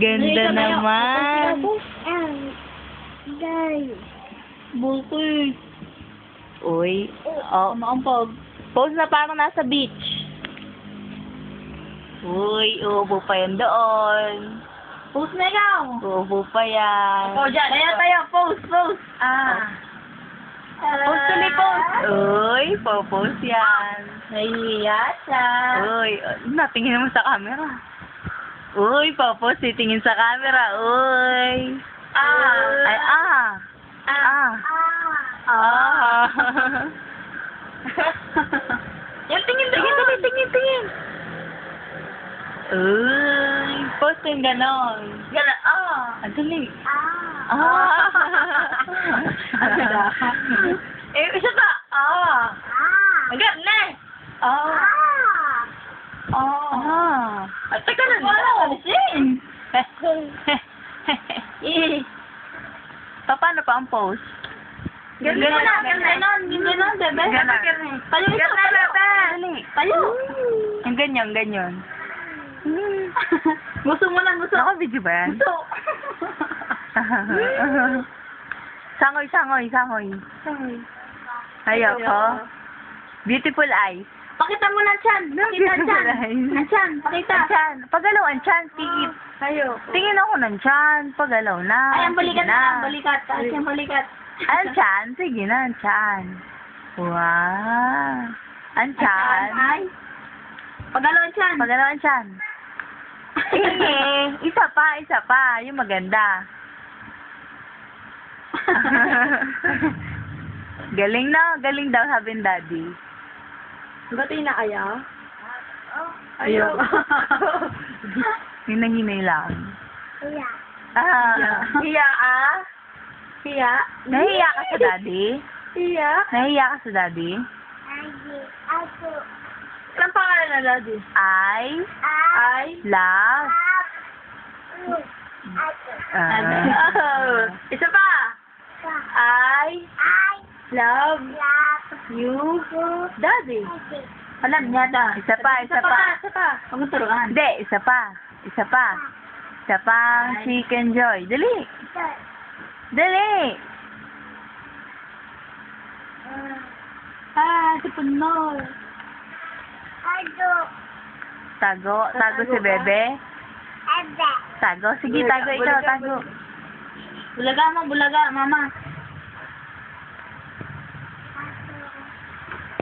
Ganda naman. Bukoy. Uy. Oh, Makampag. pose na parang nasa beach. Uy, uubo pa yan doon. Pose na ikaw. Uubo pa yan. Ikaw dyan. Ayan tayo. Pose. Pose tuloy, pose. Uy, po-pose yan. Nahihiya siya. Uy, natingin naman sa camera. Uy, po-pose, titingin sa camera. Uy. Ay, Yan, tingin. Tingin. Uy, pose yung ganon. Gana, Ang dali. Isa pa. Agad na. At Teka na, wala ka alisin. Paano pa ang pose? Ganon, bebe. Tayo ito, Dali. tayo. Yung ganyan. Gusto mo lang, gusto. Naka-video ba yan? Gusto. Sangoy. Ayoko. Beautiful eyes. Pakita mo ng chan. Pakita ang chan. Ang chan, pakita. Chan. Pagalaw ang chan, tingin. Ayoko. Tingin ako ng chan. Pagalaw na. Ay, ang balikat Sige na. Ang balikat. Ay, ang balikat. Ang chan. Sige na, ang chan. Wow. Ang chan. Ay. Pagalaw ang chan. Pagalaw ang chan. Isa pa. Yung maganda. Galing daw sabi ng daddy. Ba't na kaya? Ayoko. Hinay lang. Hiya. Nahiya ka sa daddy? Hiya. Nahiya ka sa daddy? Anong pangalan na, Daddy? I Ay. love. Isa pa. I love you, Daddy. Alam niya da. Isa pa. Huwag mo turuan. Hindi, isa pa. Isa pang chicken joy. Dali. Si Puno. Tago si bebe. Tago. Sige, tago ikaw, tago. Bulaga, mama.